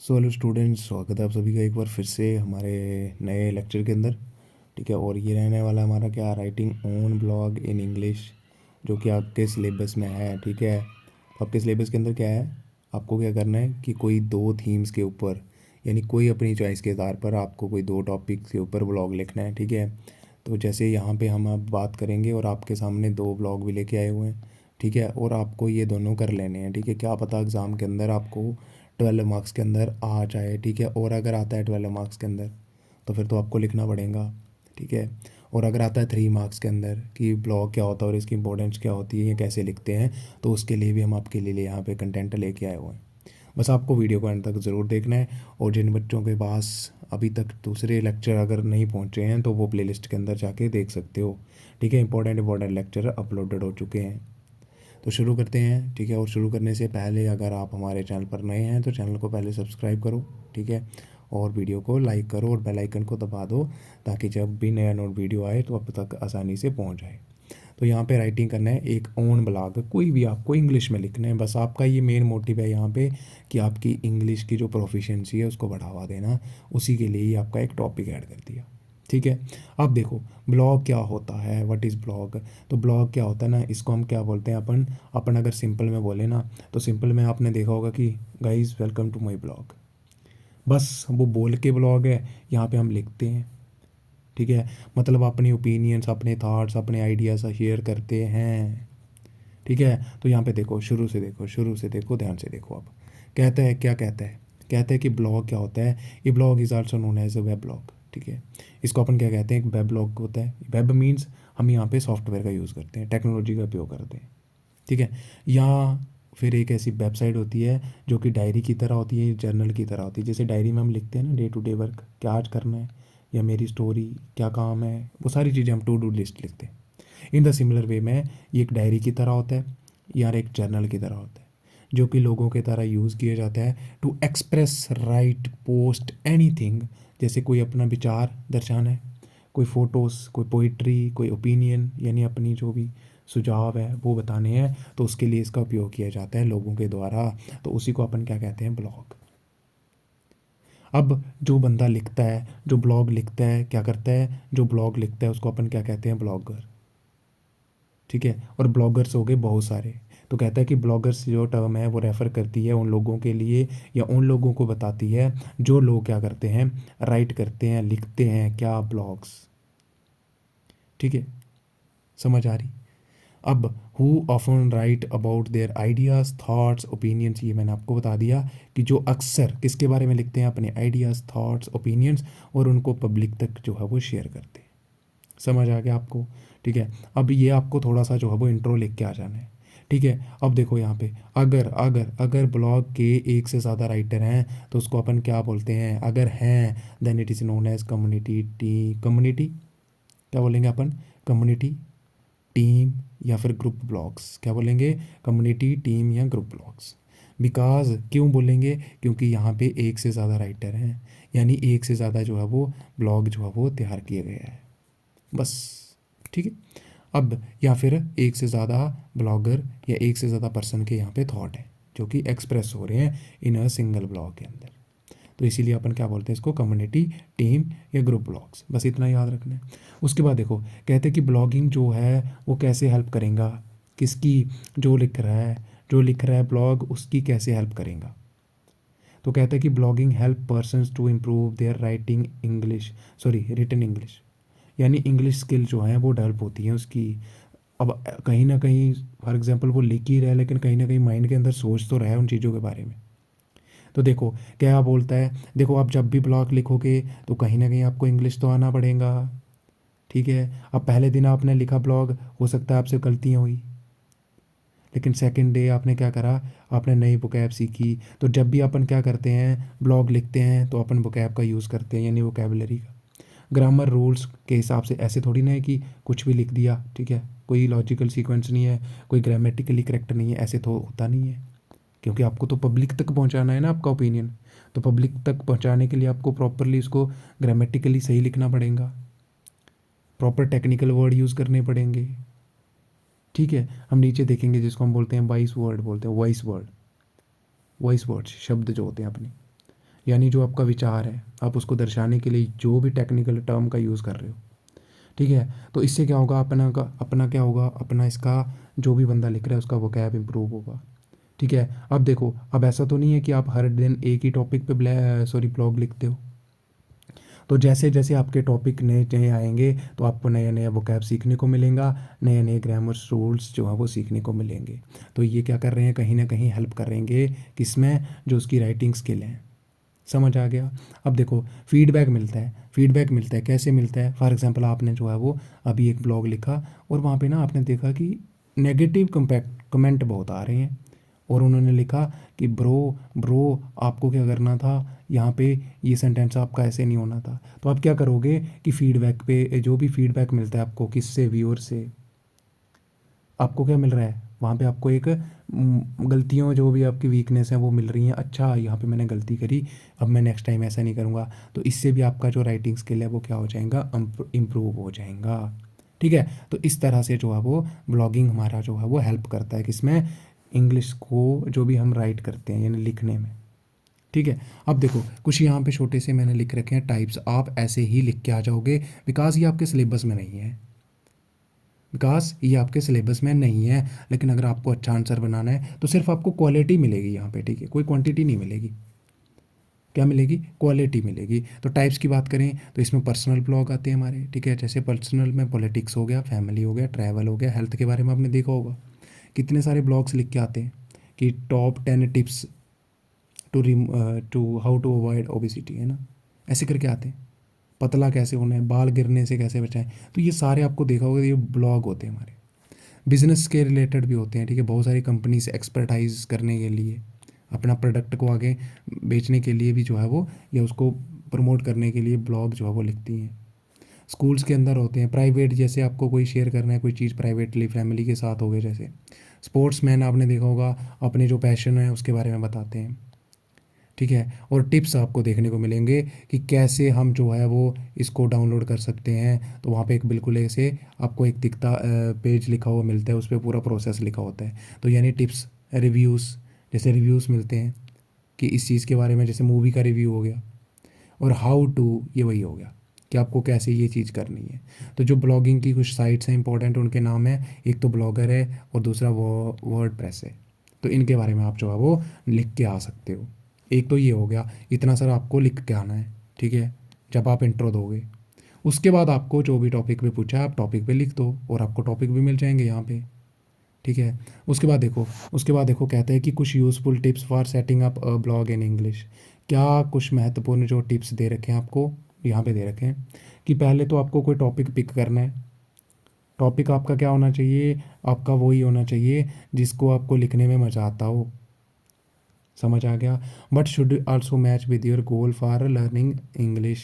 So hello students, स्वागत है आप सभी का एक बार फिर से हमारे नए लेक्चर के अंदर। ठीक है, और ये रहने वाला हमारा क्या, writing own blog in English, जो कि आपके सिलेबस में है। ठीक है, तो आपके सिलेबस के अंदर क्या है, आपको क्या करना है कि कोई दो थीम्स के ऊपर, यानी कोई अपनी चॉइस के आधार पर आपको कोई दो टॉपिक्स के ऊपर ब्लॉग लिखना है। ठीक है, तो जैसे यहाँ पे हम अब बात करेंगे और आपके सामने दो ब्लॉग भी लेके आए हुए हैं। ठीक है, और आपको ये दोनों कर लेने हैं। ठीक है, क्या पता एग्ज़ाम के अंदर आपको 12 मार्क्स के अंदर आ जाए। ठीक है, और अगर आता है 12 मार्क्स के अंदर तो फिर तो आपको लिखना पड़ेगा। ठीक है, और अगर आता है 3 मार्क्स के अंदर कि ब्लॉग क्या होता है और इसकी इंपॉर्टेंस क्या होती है, ये कैसे लिखते हैं, तो उसके लिए भी हम आपके लिए यहाँ पे कंटेंट लेके आए हुए हैं। बस आपको वीडियो को अंत तक ज़रूर देखना है। और जिन बच्चों के पास अभी तक दूसरे लेक्चर अगर नहीं पहुँचे हैं तो वो प्लेलिस्ट के अंदर जाके देख सकते हो। ठीक है, इंपॉर्टेंट लेक्चर अपलोडेड हो चुके हैं। तो शुरू करते हैं। ठीक है, और शुरू करने से पहले अगर आप हमारे चैनल पर नए हैं तो चैनल को पहले सब्सक्राइब करो। ठीक है, और वीडियो को लाइक करो और बेल आइकन को दबा दो, ताकि जब भी नया नोट वीडियो आए तो आप तक आसानी से पहुंच जाए। तो यहाँ पे राइटिंग करना है एक ओन ब्लॉग, कोई भी आपको इंग्लिश में लिखना है। बस आपका ये मेन मोटिव है यहाँ पे कि आपकी इंग्लिश की जो प्रोफिशिएंसी है उसको बढ़ावा देना। उसी के लिए ही आपका एक टॉपिक ऐड कर दिया। ठीक है, अब देखो ब्लॉग क्या होता है, व्हाट इज़ ब्लॉग। तो ब्लॉग क्या होता है ना, इसको हम क्या बोलते हैं, अपन अपन अगर सिंपल में बोले ना, तो सिंपल में आपने देखा होगा कि guys welcome to my blog. बस वो बोल के ब्लॉग है, यहाँ पे हम लिखते हैं। ठीक है, मतलब अपने ओपिनियंस, अपने थॉट्स, अपने आइडियाज़ शेयर करते हैं। ठीक है, तो यहाँ पे देखो, शुरू से देखो, ध्यान से देखो। अब कहता है, क्या कहता है, कहता है कि ब्लॉग क्या होता है। ये blog is also known as a web blog. ठीक है, इसको अपन क्या कहते हैं, एक वेब ब्लॉग होता है। वेब मीन्स हम यहाँ पे सॉफ्टवेयर का यूज़ करते हैं, टेक्नोलॉजी का उपयोग करते हैं। ठीक है, या फिर एक ऐसी वेबसाइट होती है जो कि डायरी की तरह होती है, जर्नल की तरह होती है। जैसे डायरी में हम लिखते हैं ना डे टू डे वर्क, क्या आज करना है, या मेरी स्टोरी, क्या काम है, वो सारी चीज़ें हम टू डू लिस्ट लिखते हैं। इन द सिमिलर वे में ये एक डायरी की तरह होता है, या एक जर्नल की तरह होता है, जो कि लोगों की तरह यूज़ किया जाता है to express, right, post anything. जैसे कोई अपना विचार दर्शाना है, कोई फ़ोटोज़, कोई पोइट्री, कोई ओपिनियन, यानी अपनी जो भी सुझाव है वो बताने हैं, तो उसके लिए इसका उपयोग किया जाता है लोगों के द्वारा। तो उसी को अपन क्या कहते हैं, ब्लॉग। अब जो बंदा लिखता है, जो ब्लॉग लिखता है, क्या करता है, जो ब्लॉग लिखता है उसको अपन क्या कहते हैं, ब्लॉगर। ठीक है, और ब्लॉगर्स हो गए बहुत सारे। तो कहता है कि ब्लॉगर्स जो टर्म है वो रेफ़र करती है उन लोगों के लिए, या उन लोगों को बताती है जो लोग क्या करते हैं, राइट करते हैं, लिखते हैं क्या, ब्लॉग्स। ठीक है, समझ आ रही। अब who often right about their ideas, thoughts, opinions, ये मैंने आपको बता दिया कि जो अक्सर किसके बारे में लिखते हैं, अपने आइडियाज़, थॉट्स, ओपिनियंस, और उनको पब्लिक तक जो है वो शेयर करते हैं। समझ आ गया आपको। ठीक है, अब ये आपको थोड़ा सा जो है वो इंट्रो लिख के आ जाना है। ठीक है, अब देखो यहाँ पे अगर अगर अगर ब्लॉग के एक से ज़्यादा राइटर हैं तो उसको अपन क्या बोलते हैं, अगर हैं then it is known as community. Community क्या बोलेंगे अपन, कम्युनिटी, टीम, या फिर ग्रुप ब्लॉग्स। क्या बोलेंगे, कम्युनिटी, टीम या ग्रुप ब्लॉग्स। बिकॉज क्यों बोलेंगे, क्योंकि यहाँ पे एक से ज़्यादा राइटर हैं, यानी एक से ज़्यादा जो है वो ब्लॉग जो है वो तैयार किया गया है। बस। ठीक है, अब या फिर एक से ज़्यादा ब्लॉगर या एक से ज़्यादा पर्सन के यहाँ पे थॉट है जो कि एक्सप्रेस हो रहे हैं इन अ सिंगल ब्लॉग के अंदर। तो इसीलिए अपन क्या बोलते हैं इसको, कम्युनिटी, टीम या ग्रुप ब्लॉग्स। बस इतना याद रखना है। उसके बाद देखो, कहते हैं कि ब्लॉगिंग जो है वो कैसे हेल्प करेगा, किसकी, जो लिख रहा है ब्लॉग उसकी कैसे हेल्प करेगा। तो कहते हैं कि blogging help persons to improve their writing English, sorry written English, यानी इंग्लिश स्किल जो है वो डेवलप होती है उसकी। अब कहीं ना कहीं फॉर एग्जांपल वो लिख ही रहा है, लेकिन कहीं ना कहीं माइंड के अंदर सोच तो रहा है उन चीज़ों के बारे में। तो देखो क्या बोलता है, देखो आप जब भी ब्लॉग लिखोगे तो कहीं ना कहीं आपको इंग्लिश तो आना पड़ेगा। ठीक है, अब पहले दिन आपने लिखा ब्लॉग, हो सकता है आपसे गलतियाँ हुई, लेकिन सेकंड डे आपने क्या करा, आपने नई वोकैब सीखी। तो जब भी अपन क्या करते हैं, ब्लॉग लिखते हैं, तो अपन वोकैब का यूज़ करते हैं, यानी वोकैबलरी का। ग्रामर रूल्स के हिसाब से, ऐसे थोड़ी ना है कि कुछ भी लिख दिया। ठीक है, कोई लॉजिकल सीक्वेंस नहीं है, कोई ग्रामेटिकली करेक्ट नहीं है, ऐसे तो होता नहीं है। क्योंकि आपको तो पब्लिक तक पहुंचाना है ना आपका ओपिनियन। तो पब्लिक तक पहुंचाने के लिए आपको प्रॉपरली इसको ग्रामेटिकली सही लिखना पड़ेगा, प्रॉपर टेक्निकल वर्ड यूज़ करने पड़ेंगे। ठीक है, हम नीचे देखेंगे जिसको हम बोलते हैं वॉइस वर्ड, बोलते हैं वॉइस वर्ड, वॉइस वर्ड शब्द जो होते हैं अपने, यानी जो आपका विचार है आप उसको दर्शाने के लिए जो भी टेक्निकल टर्म का यूज़ कर रहे हो, ठीक है। तो इससे क्या होगा, अपना क्या होगा, अपना इसका जो भी बंदा लिख रहा है उसका वोकैब इंप्रूव होगा, ठीक है। अब देखो, अब ऐसा तो नहीं है कि आप हर दिन एक ही टॉपिक पे ब्लॉग लिखते हो। तो जैसे जैसे आपके टॉपिक नए नए आएंगे तो आपको नया नया वोकैब सीखने को मिलेगा, नए नए ग्रामर रूल्स जो है वो सीखने को मिलेंगे। तो ये क्या कर रहे हैं, कहीं ना कहीं हेल्प करेंगे किसमें, जो उसकी राइटिंग स्किल है। समझ आ गया। अब देखो, फीडबैक मिलता है, फीडबैक मिलता है कैसे मिलता है। फॉर एग्जांपल आपने जो है वो अभी एक ब्लॉग लिखा और वहाँ पे ना आपने देखा कि नेगेटिव कमेंट बहुत आ रहे हैं, और उन्होंने लिखा कि ब्रो ब्रो आपको क्या करना था, यहाँ पे ये सेंटेंस आपका ऐसे नहीं होना था। तो आप क्या करोगे कि फीडबैक पे जो भी फीडबैक मिलता है आपको किससे, व्यूअर से, आपको क्या मिल रहा है वहाँ पे, आपको एक गलतियों जो भी आपकी वीकनेस है वो मिल रही हैं। अच्छा, यहाँ पे मैंने गलती करी, अब मैं नेक्स्ट टाइम ऐसा नहीं करूँगा। तो इससे भी आपका जो राइटिंग स्किल है वो क्या हो जाएगा, इम्प्रूव हो जाएगा, ठीक है। तो इस तरह से जो है वो ब्लॉगिंग हमारा जो है वो हेल्प करता है किसमें, इंग्लिश को जो भी हम राइट करते हैं यानी लिखने में, ठीक है। अब देखो, कुछ यहाँ पे छोटे से मैंने लिख रखे हैं टाइप्स, आप ऐसे ही लिख के आ जाओगे बिकॉज ये आपके सिलेबस में नहीं है, विकास ये आपके सिलेबस में नहीं है। लेकिन अगर आपको अच्छा आंसर बनाना है तो सिर्फ आपको क्वालिटी मिलेगी यहाँ पे, ठीक है, कोई क्वांटिटी नहीं मिलेगी। क्या मिलेगी, क्वालिटी मिलेगी। तो टाइप्स की बात करें तो इसमें पर्सनल ब्लॉग आते हैं हमारे, ठीक है। जैसे पर्सनल में पॉलिटिक्स हो गया, फैमिली हो गया, ट्रैवल हो गया, हेल्थ के बारे में आपने देखा होगा कितने सारे ब्लॉग्स लिख के आते हैं कि top 10 tips to how to avoid obesity, है ना, ऐसे करके आते हैं। पतला कैसे होना है, बाल गिरने से कैसे बचाएं, तो ये सारे आपको देखा होगा, ये ब्लॉग होते हैं हमारे। बिजनेस के रिलेटेड भी होते हैं, ठीक है, बहुत सारी कंपनीज एक्सपर्टाइज करने के लिए, अपना प्रोडक्ट को आगे बेचने के लिए भी जो है वो, या उसको प्रमोट करने के लिए ब्लॉग जो है वो लिखती हैं। स्कूल्स के अंदर होते हैं, प्राइवेट, जैसे आपको कोई शेयर करना है कोई चीज़ प्राइवेटली फैमिली के साथ हो गए, जैसे स्पोर्ट्समैन आपने देखा होगा अपने जो पैशन है उसके बारे में बताते हैं, ठीक है। और टिप्स आपको देखने को मिलेंगे कि कैसे हम जो है वो इसको डाउनलोड कर सकते हैं। तो वहाँ पे एक बिल्कुल ऐसे आपको एक दिखता पेज लिखा हुआ मिलता है, उस पर पूरा प्रोसेस लिखा होता है। तो यानी टिप्स, रिव्यूज़, जैसे रिव्यूज़ मिलते हैं कि इस चीज़ के बारे में, जैसे मूवी का रिव्यू हो गया, और हाउ टू, ये वही हो गया कि आपको कैसे ये चीज़ करनी है। तो जो ब्लॉगिंग की कुछ साइट्स हैं इंपॉर्टेंट, उनके नाम है, एक तो ब्लॉगर है और दूसरा वो वर्ड प्रेस है। तो इनके बारे में आप जो है वो लिख के आ सकते हो। एक तो ये हो गया, इतना सारा आपको लिख के आना है, ठीक है, जब आप इंट्रो दोगे। उसके बाद आपको जो भी टॉपिक पे पूछा है आप टॉपिक पे लिख दो और आपको टॉपिक भी मिल जाएंगे यहाँ पे, ठीक है। उसके बाद देखो कहते हैं कि कुछ useful tips for setting up a blog in English. क्या कुछ महत्वपूर्ण जो टिप्स दे रखे हैं आपको, यहाँ पे दे रखे हैं कि पहले तो आपको कोई टॉपिक पिक करना है। टॉपिक आपका क्या होना चाहिए, आपका वही होना चाहिए जिसको आपको लिखने में मज़ा आता हो। समझ आ गया। But should also match with your goal for learning English,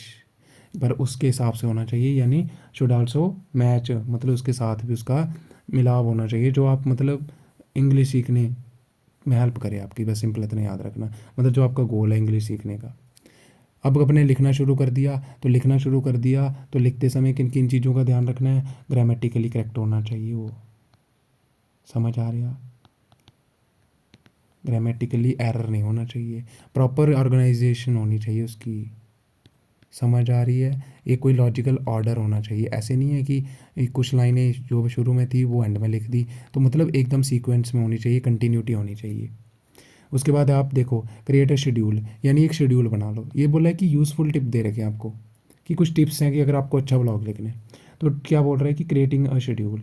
पर उसके हिसाब से होना चाहिए, यानी शुड आल्सो मैच मतलब उसके साथ भी उसका मिलाव होना चाहिए, जो आप मतलब इंग्लिश सीखने में हेल्प करे आपकी, बस सिंपल इतना याद रखना, मतलब जो आपका गोल है इंग्लिश सीखने का। अब अपने लिखना शुरू कर दिया, तो लिखना शुरू कर दिया तो लिखते समय किन किन चीज़ों का ध्यान रखना है, ग्रामेटिकली करेक्ट होना चाहिए वो, समझ आ रहा, ग्रामेटिकली एरर नहीं होना चाहिए, प्रॉपर ऑर्गेनाइजेशन होनी चाहिए उसकी, समझ आ रही है, एक कोई लॉजिकल ऑर्डर होना चाहिए। ऐसे नहीं है कि कुछ लाइनें जो शुरू में थी वो एंड में लिख दी, तो मतलब एकदम सीक्वेंस में होनी चाहिए, कंटिन्यूटी होनी चाहिए। उसके बाद आप देखो, क्रिएट अ शेड्यूल, यानी एक शेड्यूल बना लो। ये बोला है कि यूज़फुल टिप दे रखे हैं आपको कि कुछ टिप्स हैं कि अगर आपको अच्छा ब्लॉग लिखना है तो क्या बोल रहा है कि क्रिएटिंग अ शेड्यूल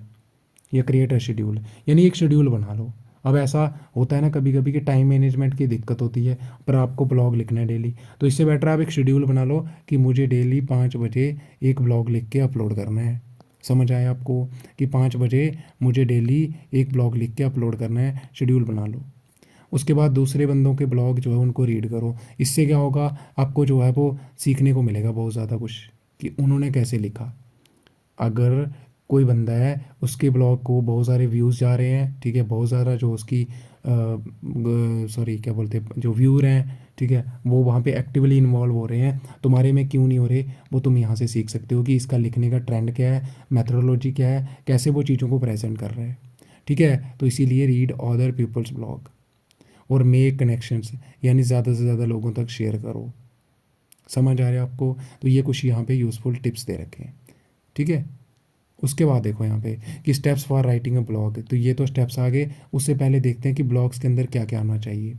या क्रिएट अ शेड्यूल, यानी एक शेड्यूल बना लो। अब ऐसा होता है ना कभी कभी कि टाइम मैनेजमेंट की दिक्कत होती है, पर आपको ब्लॉग लिखना है डेली, तो इससे बेटर आप एक शेड्यूल बना लो कि मुझे डेली 5 बजे एक ब्लॉग लिख के अपलोड करना है। समझ आया आपको, कि 5 बजे मुझे डेली एक ब्लॉग लिख के अपलोड करना है, शेड्यूल बना लो। उसके बाद दूसरे बंदों के ब्लॉग जो है उनको रीड करो। इससे क्या होगा, आपको जो है वो सीखने को मिलेगा बहुत ज़्यादा कुछ कि उन्होंने कैसे लिखा। अगर कोई बंदा है उसके ब्लॉग को बहुत सारे व्यूज़ जा रहे हैं, ठीक है, बहुत ज़्यादा जो उसकी सॉरी क्या बोलते हैं जो व्यूअर हैं, ठीक है, वो वहाँ पे एक्टिवली इन्वॉल्व हो रहे हैं, तुम्हारे में क्यों नहीं हो रहे, वो तुम यहाँ से सीख सकते हो कि इसका लिखने का ट्रेंड क्या है, मेथोडोलॉजी क्या है, कैसे वो चीज़ों को प्रेजेंट कर रहे हैं, ठीक है। तो इसीलिए रीड अदर पीपल्स ब्लॉग और मेक कनेक्शंस, यानी ज़्यादा से ज़्यादा लोगों तक शेयर करो, समझ आ रहा है आपको? तो ये कुछ यहाँ पे यूज़फुल टिप्स दे रखे हैं, ठीक है। उसके बाद देखो यहाँ पे कि steps for writing a blog, तो ये तो स्टेप्स आ गए। उससे पहले देखते हैं कि ब्लॉग्स के अंदर क्या क्या आना चाहिए,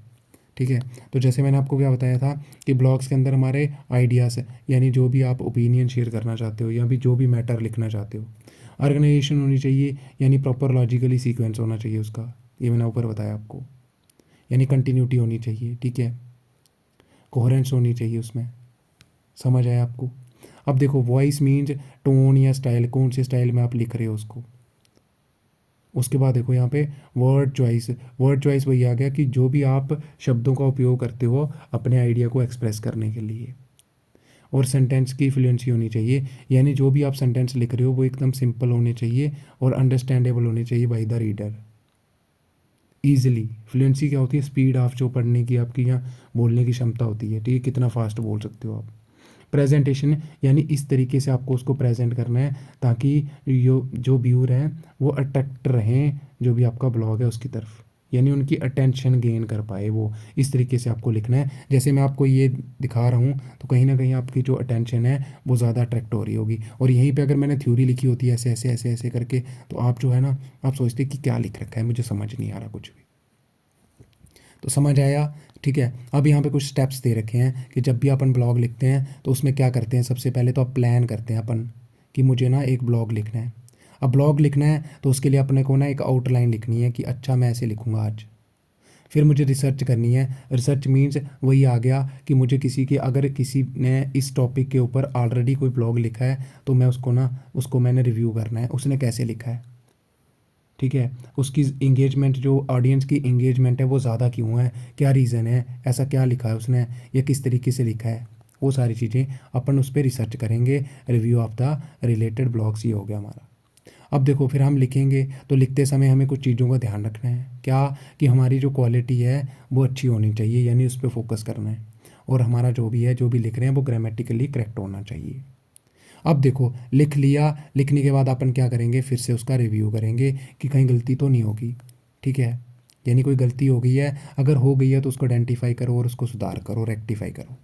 ठीक है। तो जैसे मैंने आपको क्या बताया था कि ब्लॉग्स के अंदर हमारे आइडियाज़, यानी जो भी आप ओपिनियन शेयर करना चाहते हो या भी जो भी मैटर लिखना चाहते हो, ऑर्गेनाइजेशन होनी चाहिए, यानी प्रॉपर लॉजिकली सीक्वेंस होना चाहिए उसका, ये मैंने ऊपर बताया आपको, यानी कंटिन्यूटी होनी चाहिए, ठीक है, कोहेरेंस होनी चाहिए उसमें। समझ आया आपको? अब देखो वॉइस मीन्स टोन या स्टाइल, कौन से स्टाइल में आप लिख रहे हो उसको। उसके बाद देखो यहाँ पे वर्ड चॉइस, वर्ड चॉइस वही आ गया कि जो भी आप शब्दों का उपयोग करते हो अपने आइडिया को एक्सप्रेस करने के लिए। और सेंटेंस की फ्लुएंसी होनी चाहिए, यानी जो भी आप सेंटेंस लिख रहे हो वो एकदम सिंपल होने चाहिए और अंडरस्टैंडेबल होने चाहिए by the reader, easily. Fluency क्या होती है? स्पीड ऑफ जो पढ़ने की आपकी या बोलने की क्षमता होती है, ठीक है, कितना फास्ट बोल सकते हो आप। प्रेजेंटेशन, यानी इस तरीके से आपको उसको प्रेजेंट करना है ताकि जो व्यूअर हैं वो अट्रैक्ट रहें जो भी आपका ब्लॉग है उसकी तरफ, यानी उनकी अटेंशन गेन कर पाए वो। इस तरीके से आपको लिखना है। जैसे मैं आपको ये दिखा रहा हूँ तो कहीं ना कहीं आपकी जो अटेंशन है वो ज़्यादा अट्रैक्ट हो रही होगी। और यहीं पे अगर मैंने थ्योरी लिखी होती है ऐसे ऐसे ऐसे ऐसे करके, तो आप जो है ना, आप सोचते कि क्या लिख रखा है, मुझे समझ नहीं आ रहा कुछ भी। तो समझ आया, ठीक है। अब यहाँ पे कुछ स्टेप्स दे रखे हैं कि जब भी अपन ब्लॉग लिखते हैं तो उसमें क्या करते हैं। सबसे पहले तो आप प्लान करते हैं अपन कि मुझे ना एक ब्लॉग लिखना है। अब ब्लॉग लिखना है तो उसके लिए अपने को ना एक आउटलाइन लिखनी है कि अच्छा मैं ऐसे लिखूँगा आज। फिर मुझे रिसर्च करनी है। रिसर्च मीन्स वही आ गया कि मुझे किसी के, अगर किसी ने इस टॉपिक के ऊपर ऑलरेडी कोई ब्लॉग लिखा है तो मैं उसको मैंने रिव्यू करना है, उसने कैसे लिखा है, ठीक है। उसकी इंगेजमेंट, जो ऑडियंस की इंगेजमेंट है वो ज़्यादा क्यों है, क्या रीज़न है, ऐसा क्या लिखा है उसने, या किस तरीके से लिखा है, वो सारी चीज़ें अपन उस पर रिसर्च करेंगे। Review of the related blogs ही हो गया हमारा। अब देखो फिर हम लिखेंगे तो लिखते समय हमें कुछ चीज़ों का ध्यान रखना है, क्या कि हमारी जो क्वालिटी है वो अच्छी होनी चाहिए, यानी उस पर फोकस करना है। और हमारा जो भी है, जो भी लिख रहे हैं वो ग्रामेटिकली करेक्ट होना चाहिए। अब देखो लिख लिया, लिखने के बाद अपन क्या करेंगे, फिर से उसका रिव्यू करेंगे कि कहीं गलती तो नहीं होगी, ठीक है। यानी कोई गलती हो गई है, अगर हो गई है तो उसको आइडेंटिफाई करो और उसको सुधार करो, रेक्टिफाई करो।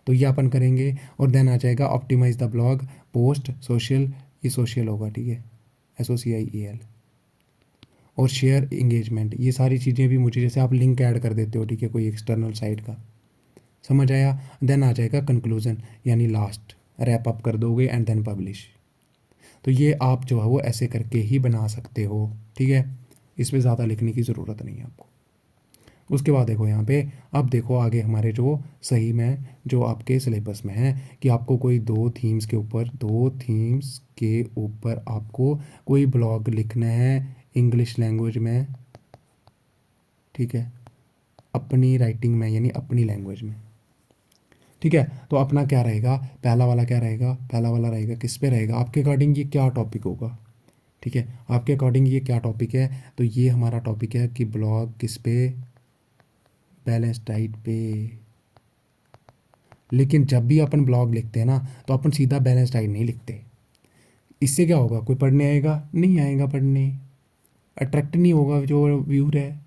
तो ये अपन करेंगे। और देन आ जाएगा optimise the blog, post, social, ये सोशल होगा, ठीक है, SOCIAL। और शेयर इंगेजमेंट, ये सारी चीज़ें भी मुझे, जैसे आप लिंक ऐड कर देते हो, ठीक है, कोई एक्सटर्नल साइट का। समझ आया? देन आ जाएगा कंक्लूजन, यानी लास्ट रैप अप कर दोगे एंड देन पब्लिश। तो ये आप जो है वो ऐसे करके ही बना सकते हो, ठीक है। इसमें ज़्यादा लिखने की ज़रूरत नहीं है आपको। उसके बाद देखो यहाँ पे, अब देखो आगे हमारे जो सही में जो आपके सिलेबस में है कि आपको कोई दो थीम्स के ऊपर आपको कोई ब्लॉग लिखना है इंग्लिश लैंग्वेज में, ठीक है, अपनी राइटिंग में, यानी अपनी लैंग्वेज में, ठीक है। तो अपना क्या रहेगा, पहला वाला क्या रहेगा, पहला वाला रहेगा किस पे रहेगा, आपके अकॉर्डिंग ये क्या टॉपिक होगा, ठीक है, आपके अकॉर्डिंग ये क्या टॉपिक है। तो ये हमारा टॉपिक है कि ब्लॉग किस पे, बैलेंस डाइट पे। लेकिन जब भी अपन ब्लॉग लिखते हैं ना तो अपन सीधा बैलेंस डाइट नहीं लिखते। इससे क्या होगा, कोई पढ़ने आएगा नहीं, आएगा पढ़ने, अट्रैक्ट नहीं होगा जो व्यूअर है।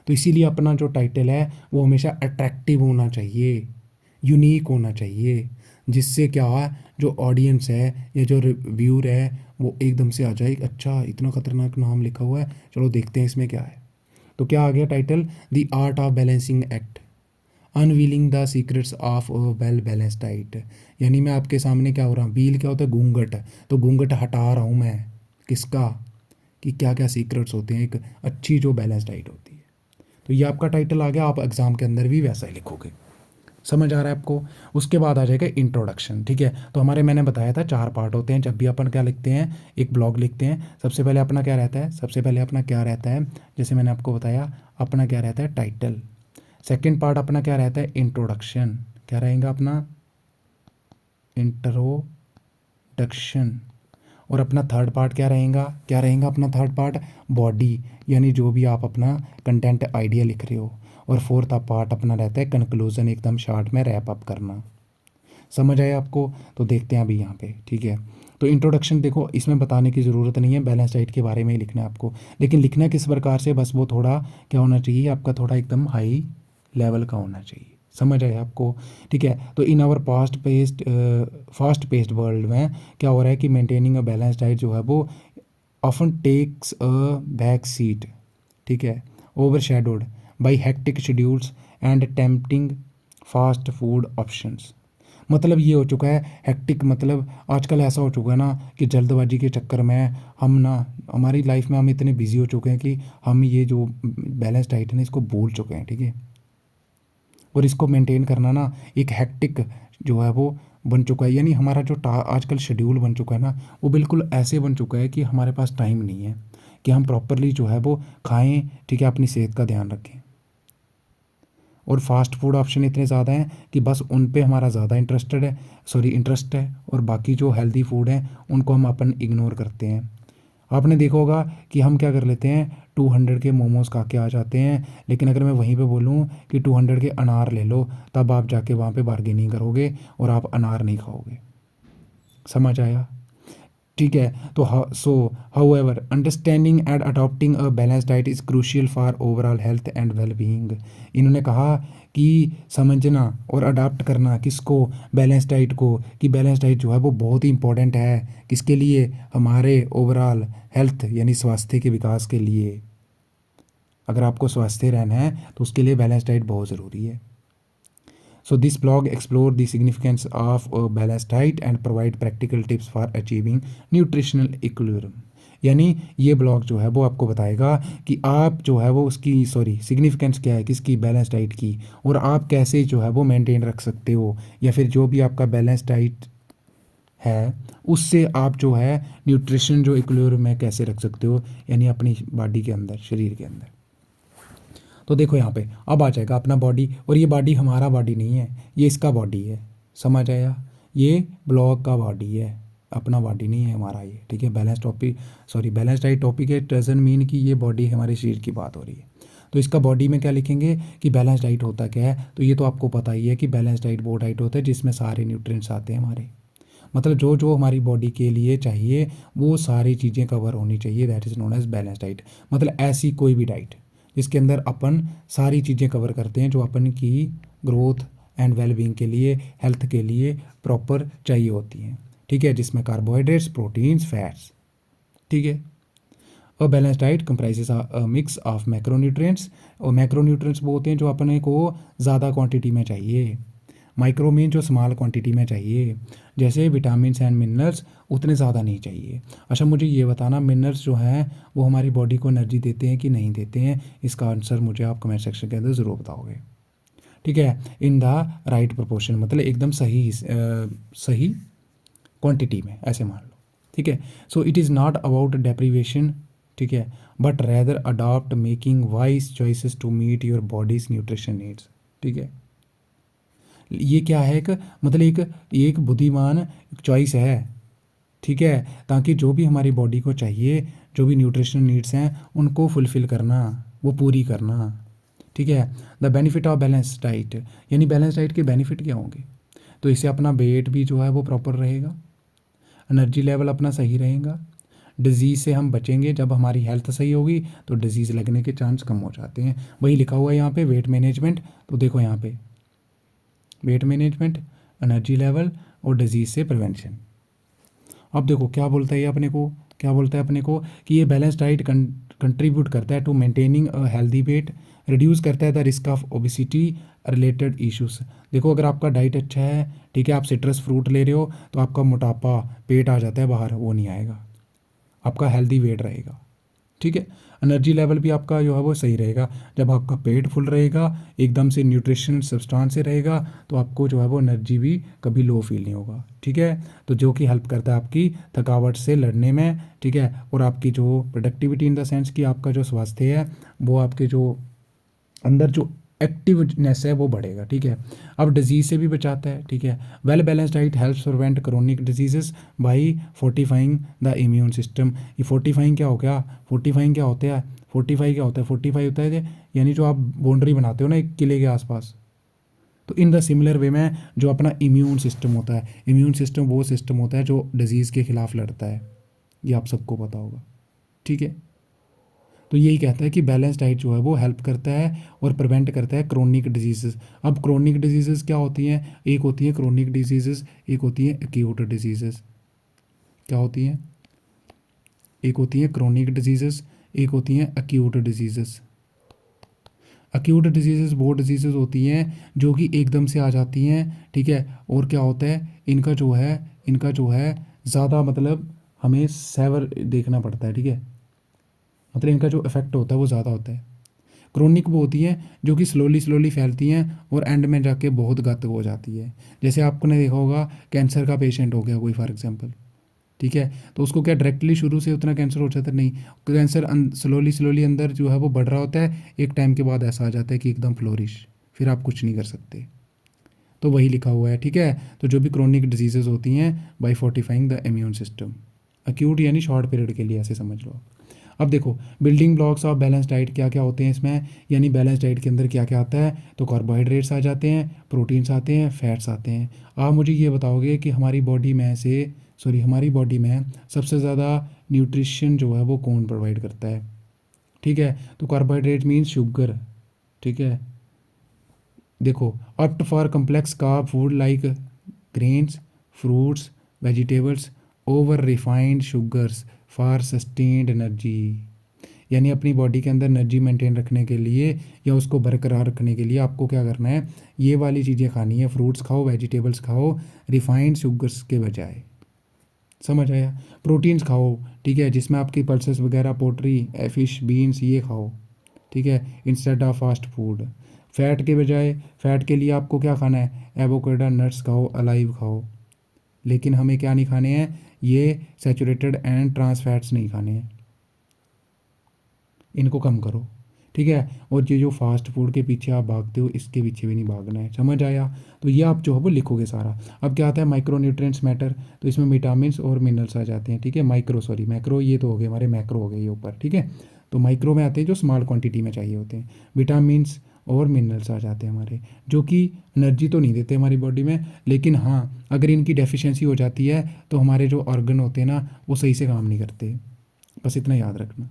तो इसीलिए अपना जो टाइटल है वो हमेशा अट्रैक्टिव होना चाहिए, यूनिक होना चाहिए, जिससे क्या है, जो ऑडियंस है या जो व्यूअर है वो एकदम से आ जाए, अच्छा इतना खतरनाक नाम लिखा हुआ है, चलो देखते हैं इसमें क्या है। तो क्या आ गया title, the art of balancing act, unveiling the secrets of well balance diet. यानी मैं आपके सामने क्या हो रहा हूँ, व्हील क्या होता है, घूंघट, तो घूंघट हटा रहा हूँ मैं, किसका, कि क्या क्या सीक्रेट्स होते हैं एक अच्छी जो बैलेंस डाइट होती है। तो ये आपका टाइटल आ गया, आप एग्ज़ाम के अंदर भी वैसा ही लिखोगे। समझ आ रहा है आपको? उसके बाद आ जाएगा इंट्रोडक्शन, ठीक है। तो हमारे, मैंने बताया था 4 पार्ट होते हैं जब भी अपन क्या लिखते हैं, एक ब्लॉग लिखते हैं। सबसे पहले अपना क्या रहता है, सबसे पहले अपना क्या रहता है, जैसे मैंने आपको बताया, अपना क्या रहता है, टाइटल। सेकंड पार्ट अपना क्या रहता है, इंट्रोडक्शन, क्या रहेगा अपना, इंट्रोडक्शन। और अपना थर्ड पार्ट क्या रहेगा अपना थर्ड पार्ट, बॉडी, यानी जो भी आप अपना कंटेंट आइडिया लिख रहे हो। और फोर्थ पार्ट अपना रहता है कंक्लूजन, एकदम शॉर्ट में रैप अप करना। समझ आया आपको? तो देखते हैं अभी यहाँ पे, ठीक है। तो इंट्रोडक्शन देखो, इसमें बताने की ज़रूरत नहीं है, बैलेंस डाइट के बारे में ही लिखना है आपको। लेकिन लिखना किस प्रकार से, बस वो थोड़ा क्या होना चाहिए आपका, थोड़ा एकदम हाई लेवल का होना चाहिए, समझ आया आपको? ठीक है, तो in our fast paced world में क्या हो रहा है कि मेंटेनिंग अ बैलेंस डाइट जो है वो often takes a back seat, ठीक है, overshadowed by hectic schedules and tempting fast food options. मतलब ये हो चुका है हेक्टिक, मतलब आजकल ऐसा हो चुका है ना कि जल्दबाजी के चक्कर में हम ना, हमारी लाइफ में हम इतने बिजी हो चुके हैं कि हम ये जो बैलेंस डाइट है ना इसको भूल चुके हैं, ठीक है। और इसको मेंटेन करना ना एक हेक्टिक जो है वो बन चुका है, यानी हमारा जो आजकल शेड्यूल बन चुका है ना वो बिल्कुल ऐसे बन चुका है कि हमारे पास टाइम नहीं है कि हम प्रॉपरली जो है वो खाएं, ठीक है, अपनी सेहत का ध्यान रखें। और फास्ट फूड ऑप्शन इतने ज़्यादा हैं कि बस उन पे हमारा ज़्यादा इंटरेस्ट है, और बाकी जो हेल्दी फूड हैं उनको हम अपन इग्नोर करते हैं। आपने देखा होगा कि हम क्या कर लेते हैं, 200 के मोमोज़ खा के आ जाते हैं, लेकिन अगर मैं वहीं पे बोलूँ कि 200 के अनार ले लो, तब आप जाके वहाँ पे बार्गेनिंग करोगे और आप अनार नहीं खाओगे। समझ आया? ठीक है, तो सो however understanding and adopting a balance diet is crucial for overall health and well being. इन्होंने कहा कि समझना और अडाप्ट करना किसको, बैलेंस डाइट को, कि बैलेंस डाइट जो है वो बहुत ही इंपॉर्टेंट है किसके लिए, हमारे ओवरऑल हेल्थ यानी स्वास्थ्य के विकास के लिए। अगर आपको स्वास्थ्य रहना है तो उसके लिए बैलेंस डाइट बहुत ज़रूरी है। So this blog explore the significance of a balanced diet and provide practical tips for achieving nutritional equilibrium। यानी ये ब्लॉग जो है वो आपको बताएगा कि आप जो है वो उसकी सिग्निफिकेंस क्या है किसकी, बैलेंस डाइट की, और आप कैसे जो है वो मेंटेन रख सकते हो, या फिर जो भी आपका बैलेंस डाइट है उससे आप जो है न्यूट्रिशन जो इक्विलिब्रियम में कैसे रख सकते हो, यानी अपनी बॉडी के अंदर, शरीर के अंदर। तो देखो यहाँ पे अब आ जाएगा अपना बॉडी, और ये बॉडी हमारा बॉडी नहीं है, ये इसका बॉडी है। समझ आया? ये ब्लॉग का बॉडी है, अपना बॉडी नहीं है हमारा ये, ठीक है। बैलेंस डाइट टॉपिक है, डजंट मीन कि ये बॉडी हमारे शरीर की बात हो रही है। तो इसका बॉडी में क्या लिखेंगे कि बैलेंस डाइट होता क्या है, तो ये तो आपको पता ही है कि बैलेंस डाइट वो डाइट होता है जिसमें सारे न्यूट्रिएंट्स आते हैं हमारे, मतलब जो जो हमारी बॉडी के लिए चाहिए वो सारी चीज़ें कवर होनी चाहिए, that is known as balance diet. मतलब ऐसी कोई भी डाइट जिसके अंदर अपन सारी चीज़ें कवर करते हैं जो अपन की ग्रोथ एंड वेलबींग के लिए, हेल्थ के लिए प्रॉपर चाहिए होती हैं, ठीक है, जिसमें कार्बोहाइड्रेट्स, प्रोटीन्स, फैट्स, ठीक है। A balance diet comprises a mix of macronutrients, और मैक्रोन्यूट्रिएंट्स वो होते हैं जो अपने को ज़्यादा क्वांटिटी में चाहिए, माइक्रो मीन जो स्मॉल क्वांटिटी में चाहिए, जैसे विटामिन एंड मिनरल्स उतने ज़्यादा नहीं चाहिए। अच्छा मुझे ये बताना, मिनरल्स जो हैं वो हमारी बॉडी को एनर्जी देते हैं कि नहीं देते हैं, इसका आंसर मुझे आप कमेंट सेक्शन के अंदर ज़रूर बताओगे, ठीक है। इन द राइट प्रोपोर्शन, मतलब एकदम सही क्वांटिटी में, ऐसे मान लो, ठीक है। So it is not about deprivation, ठीक है, but rather adopt making wise choices to meet your body's nutrition needs, ठीक है। ये क्या है, एक मतलब एक बुद्धिमान चॉइस है, ठीक है, ताकि जो भी हमारी बॉडी को चाहिए, जो भी न्यूट्रिशन नीड्स हैं उनको फुलफ़िल करना, वो पूरी करना, ठीक है। The benefit of balance diet, यानी बैलेंस डाइट के बेनिफिट क्या होंगे, तो इससे अपना वेट भी जो है वो प्रॉपर रहेगा, एनर्जी लेवल अपना सही रहेगा, डिज़ीज़ से हम बचेंगे, जब हमारी हेल्थ सही होगी तो डिज़ीज़ लगने के चांस कम हो जाते हैं। वही लिखा हुआ है यहाँ पे वेट मैनेजमेंट, तो देखो यहाँ पे वेट मैनेजमेंट, एनर्जी लेवल और डिजीज़ से प्रिवेंशन। अब देखो क्या बोलता है ये अपने को, क्या बोलता है अपने को कि ये बैलेंस डाइट कंट्रीब्यूट करता है to maintaining a healthy weight, reduce करता है the risk of obesity related issues. देखो अगर आपका डाइट अच्छा है, ठीक है, आप सिट्रस फ्रूट ले रहे हो तो आपका मोटापा, पेट आ जाता है बाहर, वो नहीं आएगा, आपका हेल्दी वेट रहेगा, ठीक है। एनर्जी लेवल भी आपका जो है वो सही रहेगा, जब आपका पेट फुल रहेगा, एकदम से न्यूट्रिशन सब्सटेंस से रहेगा, तो आपको जो है वो एनर्जी भी कभी लो फील नहीं होगा, ठीक है। तो जो कि हेल्प करता है आपकी थकावट से लड़ने में, ठीक है, और आपकी जो प्रोडक्टिविटी इन द सेंस कि आपका जो स्वास्थ्य है वो आपके जो अंदर जो एक्टिवनेस है वो बढ़ेगा, ठीक है। अब डिजीज़ से भी बचाता है, ठीक है। Well balance diet helps prevent chronic diseases by fortifying the immune system. ये फोर्टिफाइंग क्या हो गया, फोर्टिफाइंग क्या होता है, फोर्टिफाई क्या होता है, फोर्टिफाई होता है यानी जो आप बाउंड्री बनाते हो ना एक किले के आसपास, तो इन द सिमिलर वे में जो अपना इम्यून सिस्टम होता है, इम्यून सिस्टम वो सिस्टम होता है जो डिजीज़ के खिलाफ लड़ता है, ये आप सबको पता होगा, ठीक है। तो यही कहता है कि बैलेंस डाइट जो है वो हेल्प करता है और प्रिवेंट करता है क्रोनिक डिजीजेस। अब क्रोनिक डिजीजेस क्या होती हैं? एक होती है क्रोनिक डिजीजेस, एक होती है एक्यूट डिजीजेस। क्या होती हैं? एक होती है क्रोनिक डिजीजेस, एक होती हैं एक्यूट डिजीजेस। एक्यूट डिजीजेस वो डिजीजेस होती हैं जो कि एकदम से आ जाती हैं, ठीक है। और क्या होता है इनका जो है ज़्यादा मतलब हमें सेवर देखना पड़ता है, ठीक है। मतलब इनका जो इफेक्ट होता है वो ज़्यादा होता है। क्रोनिक वो होती हैं जो कि स्लोली स्लोली फैलती हैं और एंड में जाके बहुत घातक हो जाती है। जैसे आपने देखा होगा, कैंसर का पेशेंट हो गया कोई फॉर एग्जांपल, ठीक है। तो उसको क्या डायरेक्टली शुरू से उतना कैंसर हो जाता है? नहीं। कैंसर स्लोली स्लोली अंदर जो है वो बढ़ रहा होता है, एक टाइम के बाद ऐसा आ जाता है कि एकदम फ्लोरिश, फिर आप कुछ नहीं कर सकते। तो वही लिखा हुआ है, ठीक है। तो जो भी क्रोनिक डिजीजेज होती हैं, by fortifying the immune system. Acute यानी शॉर्ट पीरियड के लिए, ऐसे समझ लो। अब देखो building blocks of balance diet क्या क्या होते हैं इसमें, यानी बैलेंस डाइट के अंदर क्या क्या आता है। तो कार्बोहाइड्रेट्स आ जाते हैं, प्रोटीन्स आते हैं, फैट्स आते हैं। आप मुझे ये बताओगे कि हमारी बॉडी में सबसे ज़्यादा न्यूट्रिशन जो है वो कौन प्रोवाइड करता है, ठीक है। तो कार्बोहाइड्रेट मीन्स शुगर, ठीक है। देखो, opt for complex carb food like grains, fruits, vegetables over refined sugars for sustained energy. यानी अपनी बॉडी के अंदर एनर्जी मेंटेन रखने के लिए या उसको बरकरार रखने के लिए आपको क्या करना है, ये वाली चीज़ें खानी है। फ्रूट्स खाओ, वेजिटेबल्स खाओ, रिफाइंड शुगर्स के बजाय। समझ आया? प्रोटीन्स खाओ, ठीक है, जिसमें आपकी पल्सेस वगैरह, पोल्ट्री, फिश, बीन्स, ये खाओ, ठीक है, instead of fast food. Fat के बजाय, फैट के लिए आपको क्या खाना है? एवोकाडो नट्स खाओ, अलाइव खाओ। लेकिन हमें क्या नहीं खाने हैं? ये सैचुरेटेड एंड ट्रांस फैट्स नहीं खाने हैं, इनको कम करो, ठीक है। और ये जो फास्ट फूड के पीछे आप भागते हो, इसके पीछे भी नहीं भागना है। समझ आया? तो ये आप जो है वो लिखोगे सारा। अब क्या आता है? Micro nutrients matter. तो इसमें विटामिन और मिनरल्स आ जाते हैं, ठीक है। मैक्रो ये तो हो गए हमारे, मैक्रो हो गए ये ऊपर, ठीक है। तो माइक्रो में आते हैं जो स्मॉल क्वांटिटी में चाहिए होते हैं। विटामिन्स और मिनरल्स आ जाते हैं हमारे, जो कि एनर्जी तो नहीं देते हमारी बॉडी में, लेकिन हाँ अगर इनकी डेफिशिएंसी हो जाती है तो हमारे जो ऑर्गन होते हैं ना वो सही से काम नहीं करते। बस इतना याद रखना,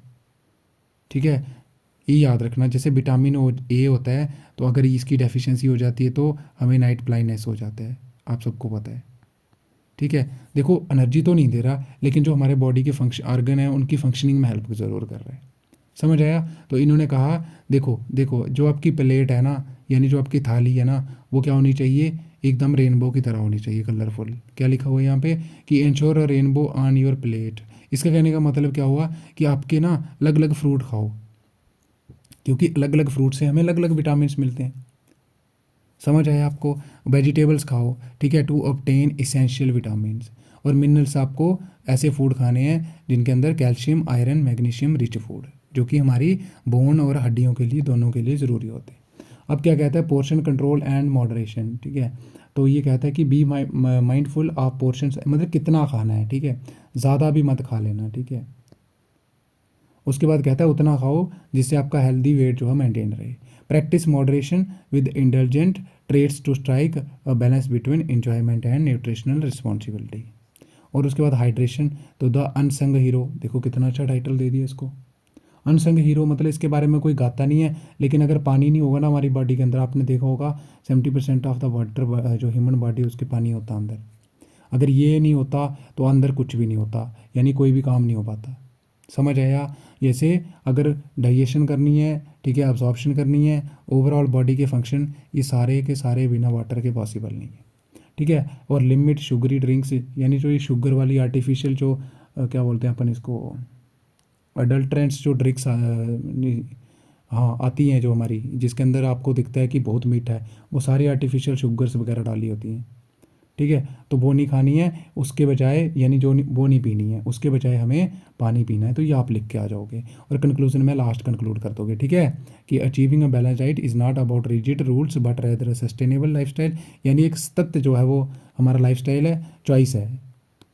ठीक है। ये याद रखना, जैसे विटामिन ए होता है, तो अगर इसकी डेफिशिएंसी हो जाती है तो हमें नाइट ब्लाइंडनेस हो जाता है, आप सबको पता है, ठीक है। देखो एनर्जी तो नहीं दे रहा, लेकिन जो हमारे बॉडी के फंक्शन ऑर्गन है उनकी फंक्शनिंग में हेल्प ज़रूर कर रहा है। समझ आया? तो इन्होंने कहा देखो देखो, जो आपकी प्लेट है ना, यानी जो आपकी थाली है ना, वो क्या होनी चाहिए? एकदम रेनबो की तरह होनी चाहिए, कलरफुल। क्या लिखा हुआ है यहाँ पे कि ensure a rainbow on your plate. इसका कहने का मतलब क्या हुआ कि आपके ना अलग अलग फ्रूट खाओ, क्योंकि अलग अलग फ्रूट से हमें अलग अलग विटामिन मिलते हैं। समझ आया आपको? वेजिटेबल्स खाओ, ठीक है, टू ऑब्टेन इसेंशियल विटामिन। और मिनरल्स आपको ऐसे फूड खाने हैं जिनके अंदर calcium, iron, magnesium rich food, जो कि हमारी बोन और हड्डियों के लिए, दोनों के लिए ज़रूरी होते हैं। अब क्या कहता है? पोर्शन कंट्रोल एंड मॉडरेशन, ठीक है। तो ये कहता है कि बी माइंडफुल ऑफ पोर्शन, मतलब कितना खाना है, ठीक है, ज़्यादा भी मत खा लेना, ठीक है। उसके बाद कहता है उतना खाओ जिससे आपका हेल्दी वेट जो है मेंटेन रहे। Practise moderation with intelligent trades to strike a balance between enjoyment and nutritional responsibility. और उसके बाद हाइड्रेशन, तो द अनसंग हीरो, देखो कितना अच्छा टाइटल दे दिया इसको। अनसंग हीरो मतलब इसके बारे में कोई गाता नहीं है, लेकिन अगर पानी नहीं होगा ना हमारी बॉडी के अंदर, आपने देखा होगा 70% ऑफ द वाटर जो ह्यूमन बॉडी उसके पानी होता है अंदर। अगर ये नहीं होता तो अंदर कुछ भी नहीं होता, यानी कोई भी काम नहीं हो पाता। समझ आया? जैसे अगर डाइजेशन करनी है, ठीक है, अब्जॉर्प्शन करनी है, ओवरऑल बॉडी के फंक्शन, ये सारे के सारे बिना वाटर के पॉसिबल नहीं है, ठीक है। और लिमिट शुगरी ड्रिंक्स, यानी जो ये शुगर वाली आर्टिफिशियल जो क्या बोलते हैं अपन इसको, अडल्ट्रेंट्स जो ड्रिंक्स हाँ आती हैं, जो हमारी जिसके अंदर आपको दिखता है कि बहुत मीठा है, वो सारी आर्टिफिशियल शुगर्स वगैरह डाली होती हैं, ठीक है। तो वो नहीं खानी है, उसके बजाय यानी वो नहीं पीनी है, उसके बजाय हमें पानी पीना है। तो ये आप लिख के आ जाओगे और कंक्लूजन में लास्ट कंक्लूड कर दोगे, ठीक है, कि achieving a balance diet is not about rigid rules but rather sustainable lifestyle. यानी एक सतत जो है वो हमारा लाइफस्टाइल है, चॉइस है।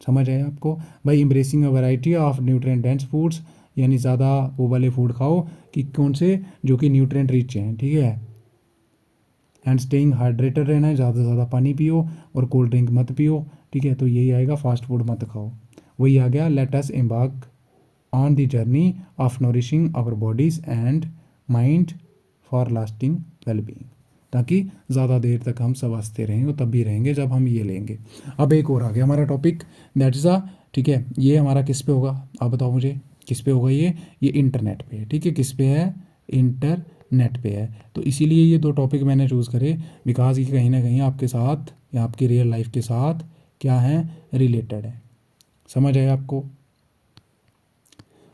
समझ आया आपको? By embracing a variety of nutrient dense foods, यानी ज़्यादा वो वाले फूड खाओ कि कौन से, जो कि न्यूट्रिएंट रिच हैं, ठीक है। एंड स्टेइंग हाइड्रेटेड रहना है, ज़्यादा से ज़्यादा पानी पियो और कोल्ड ड्रिंक मत पियो, ठीक है। तो यही आएगा, फास्ट फूड मत खाओ। वही आ गया, let us embark on the journey of nourishing our bodies and mind for lasting wellbeing, ताकि ज़्यादा देर तक हम स्वस्थ रहेंगे, और तब भी रहेंगे जब हम ये लेंगे। अब एक और आ गया हमारा टॉपिक, दैट इज़ ठीक है, ये हमारा किस पे होगा, आप बताओ मुझे किस पे होगा ये इंटरनेट पे है, ठीक है, किस पे है, इंटरनेट पे है। तो इसीलिए ये दो टॉपिक मैंने चूज़ करे, बिकॉज ये कहीं ना कहीं आपके साथ या आपकी रियल लाइफ के साथ क्या है, रिलेटेड है। समझ आया आपको?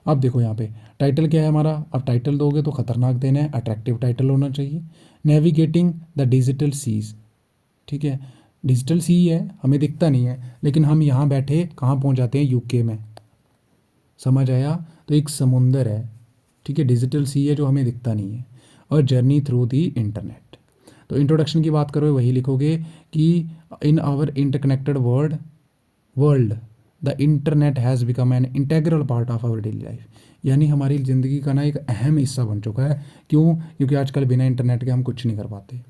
अब देखो यहाँ पे टाइटल क्या है हमारा, अब टाइटल दोगे तो खतरनाक देना है, अट्रैक्टिव टाइटल होना चाहिए। नेविगेटिंग द डिजिटल सीज, ठीक है, डिजिटल सी है, हमें दिखता नहीं है, लेकिन हम यहाँ बैठे कहाँ पहुँच जाते हैं, यूके में। समझ आया? तो एक समुंदर है, ठीक है, डिजिटल सी है जो हमें दिखता नहीं है, और जर्नी थ्रू दी इंटरनेट। तो इंट्रोडक्शन की बात करो, वही लिखोगे कि in our interconnected world the internet has become an integral part of our daily life, यानी हमारी ज़िंदगी का ना एक अहम हिस्सा बन चुका है। क्यों? क्योंकि आजकल बिना इंटरनेट के हम कुछ नहीं कर पाते,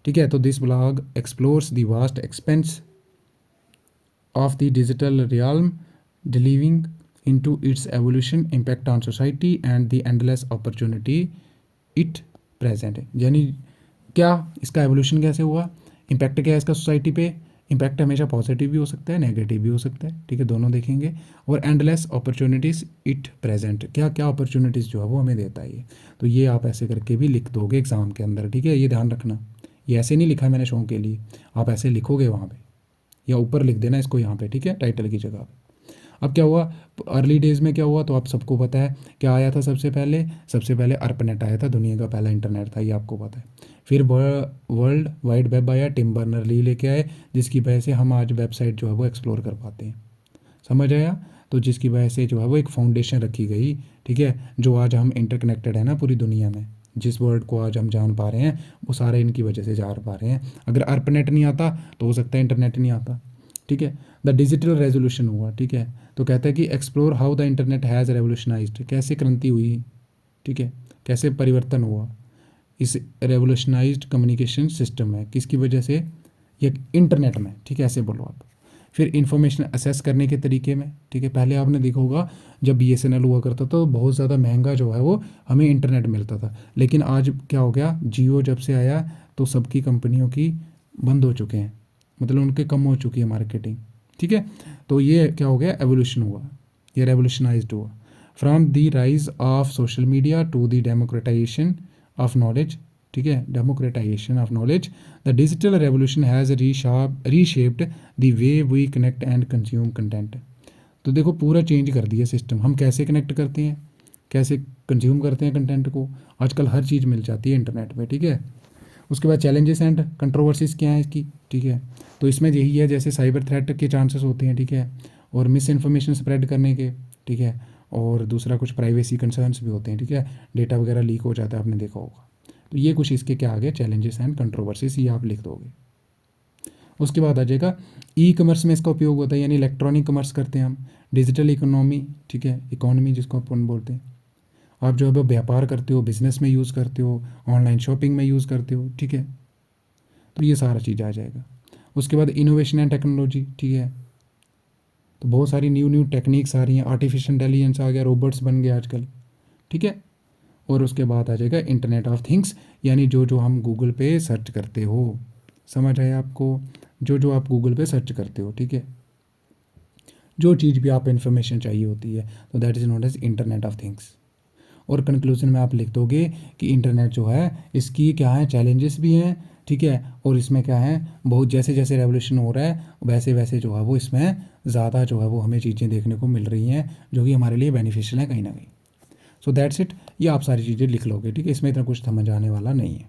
ठीक है। तो this blog explores the vast expense of the digital realm, delving into its evolution, impact on society and the endless opportunity it present है। यानी क्या इसका एवोल्यूशन कैसे हुआ, इम्पैक्ट क्या है इसका सोसाइटी पे। इम्पैक्ट हमेशा पॉजिटिव भी हो सकता है, नेगेटिव भी हो सकता है, ठीक है, दोनों देखेंगे। और एंडलेस अपॉर्चुनिटीज़ इट प्रेजेंट, क्या क्या अपॉर्चुनिटीज़ जो है वो हमें देता है ये। तो ये आप ऐसे करके भी लिख दोगे एग्ज़ाम के अंदर, ठीक है, ये ध्यान रखना। ये ऐसे नहीं लिखा है मैंने शौक के लिए, आप ऐसे लिखोगे वहाँ पे, या ऊपर लिख देना इसको यहाँ पे, ठीक है, टाइटल की जगह पे। अब क्या हुआ, अर्ली डेज़ में क्या हुआ, तो आप सबको पता है क्या आया था सबसे पहले अर्पनेट आया था, दुनिया का पहला इंटरनेट था, ये आपको पता है। फिर वर्ल्ड वाइड वेब आया, टिम बर्नर ली लेके आए, जिसकी वजह से हम आज वेबसाइट जो है वो एक्सप्लोर कर पाते हैं। समझ आया? तो जिसकी वजह से जो है वो एक फाउंडेशन रखी गई, ठीक है, जो आज हम इंटरकनेक्टेड है ना पूरी दुनिया में। जिस वर्ड को आज हम जान पा रहे हैं वो सारे इनकी वजह से जान पा रहे हैं। अगर अर्पनेट नहीं आता तो हो सकता है इंटरनेट नहीं आता, ठीक है। द डिजिटल रेवोल्यूशन हुआ, ठीक है, तो कहता है कि explore how the internet has revolutionised, कैसे क्रांति हुई, ठीक है, कैसे परिवर्तन हुआ इस रेवोल्यूशनाइज्ड कम्युनिकेशन सिस्टम में, किसकी वजह से, ये इंटरनेट में, ठीक है, ऐसे बोलो आप। फिर इंफॉर्मेशन असेस करने के तरीके में, ठीक है, पहले आपने देखा होगा जब BSNL हुआ करता था तो बहुत ज़्यादा महंगा जो है वो हमें इंटरनेट मिलता था, लेकिन आज क्या हो गया, जियो जब से आया तो सबकी कंपनियों की बंद हो चुके हैं, मतलब उनके कम हो चुकी है मार्केटिंग, ठीक है। तो ये क्या हो गया, एवोल्यूशन हुआ, ये रेवोल्यूशनाइज्ड हुआ। From the rise of social media to the democratisation of knowledge, ठीक है, democratisation of knowledge, the digital revolution has reshaped the way we connect and consume content. तो देखो पूरा चेंज कर दिया सिस्टम, हम कैसे कनेक्ट करते हैं, कैसे कंज्यूम करते हैं कंटेंट को, आजकल हर चीज़ मिल जाती है इंटरनेट पे, ठीक है। उसके बाद चैलेंजेस एंड कंट्रोवर्सीज क्या है इसकी, ठीक है, तो इसमें यही है जैसे साइबर थ्रेट के चांसेस होते हैं, ठीक है, और मिस इन्फॉर्मेशन स्प्रेड करने के, ठीक है, और दूसरा कुछ प्राइवेसी कंसर्न्स भी होते हैं, ठीक है, डेटा वगैरह लीक हो जाता है, आपने देखा होगा। तो ये कुछ इसके क्या आ गए, चैलेंजेस एंड कंट्रोवर्सीज, ये आप लिख दोगे। उसके बाद आ जाएगा ई कॉमर्स में इसका उपयोग होता है, यानी इलेक्ट्रॉनिक कॉमर्स करते हैं हम, डिजिटल इकोनॉमी, ठीक है, इकोनॉमी जिसको अपन बोलते हैं। आप जो है वो व्यापार करते हो, बिजनेस में यूज़ करते हो, ऑनलाइन शॉपिंग में यूज़ करते हो, ठीक है, तो ये सारा चीज़ आ जाएगा। उसके बाद इनोवेशन एंड टेक्नोलॉजी, ठीक है, तो बहुत सारी न्यू टेक्निक्स आ रही हैं, आर्टिफिशियल इंटेलिजेंस आ गया, रोबोट्स बन गए आजकल, ठीक है। और उसके बाद आ जाएगा इंटरनेट ऑफ थिंग्स, यानी जो जो हम गूगल पे सर्च करते हो, समझ आया आपको, जो जो आप गूगल पे सर्च करते हो, ठीक है, जो चीज़ भी आप इन्फॉर्मेशन चाहिए होती है, तो that is known as internet of things. और कंक्लूजन में आप लिख दोगे कि इंटरनेट जो है इसकी क्या है, चैलेंजेस भी हैं, ठीक है, और इसमें क्या है, बहुत जैसे जैसे रेवोल्यूशन हो रहा है वैसे वैसे जो है वो इसमें ज़्यादा जो है वो हमें चीज़ें देखने को मिल रही हैं जो कि हमारे लिए बेनिफिशियल है कहीं ना कहीं। सो दैट्स इट, ये आप सारी चीज़ें लिख लोगे, ठीक है, इसमें इतना कुछ समझ आने वाला नहीं है।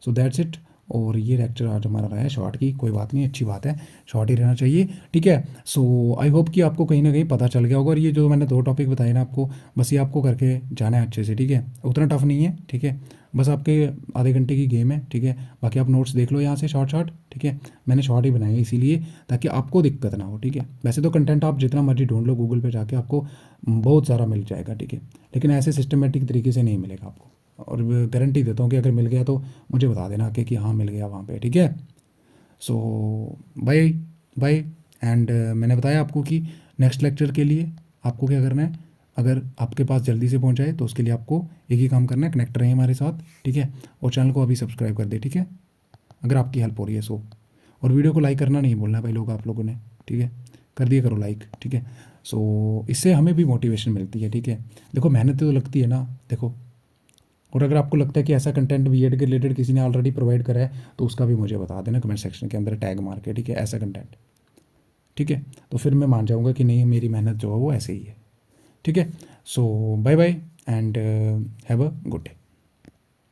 So that's it. और ये लेक्चर आज हमारा रहा है शॉर्ट की, कोई बात नहीं, अच्छी बात है, शॉर्ट ही रहना चाहिए, ठीक है। सो आई होप कि आपको कहीं ना कहीं पता चल गया होगा, और ये जो मैंने 2 टॉपिक बताए ना आपको, बस ये आपको करके जाना है अच्छे से, ठीक है, उतना टफ नहीं है, ठीक है, बस आपके आधे घंटे की गेम है, ठीक है। बाकी आप नोट्स देख लो यहाँ से शॉर्ट, ठीक है, मैंने शॉर्ट ही बनाए इसीलिए ताकि आपको दिक्कत ना हो, ठीक है। वैसे तो कंटेंट आप जितना मर्जी ढूंढ लो गूगल पे जाके, आपको बहुत सारा मिल जाएगा, ठीक है, लेकिन ऐसे सिस्टमेटिक तरीके से नहीं मिलेगा आपको, और गारंटी देता हूँ कि अगर मिल गया तो मुझे बता देना कि हाँ मिल गया वहाँ पे, ठीक है। So bye bye. एंड मैंने बताया आपको कि नेक्स्ट लेक्चर के लिए आपको क्या करना है, अगर आपके पास जल्दी से पहुंच जाए तो उसके लिए आपको एक ही काम करना है, कनेक्ट रहें हमारे साथ, ठीक है। और चैनल को अभी सब्सक्राइब कर दे, ठीक है, अगर आपकी हेल्प हो रही है सो। और वीडियो को लाइक करना नहीं भूलना भाई लोग, आप लोगों ने, ठीक है, कर दिया करो लाइक, ठीक है। सो इससे हमें भी मोटिवेशन मिलती है, ठीक है। देखो मेहनत तो लगती है ना, देखो। और अगर आपको लगता है कि ऐसा कंटेंट बीएड के रिलेटेड किसी ने ऑलरेडी प्रोवाइड करा है तो उसका भी मुझे बता देना कमेंट सेक्शन के अंदर टैग मार के, ठीक है, ऐसा कंटेंट, ठीक है। तो फिर मैं मान जाऊँगा कि नहीं मेरी मेहनत जो है वो ऐसे ही है, ठीक है। So bye bye and have a good day.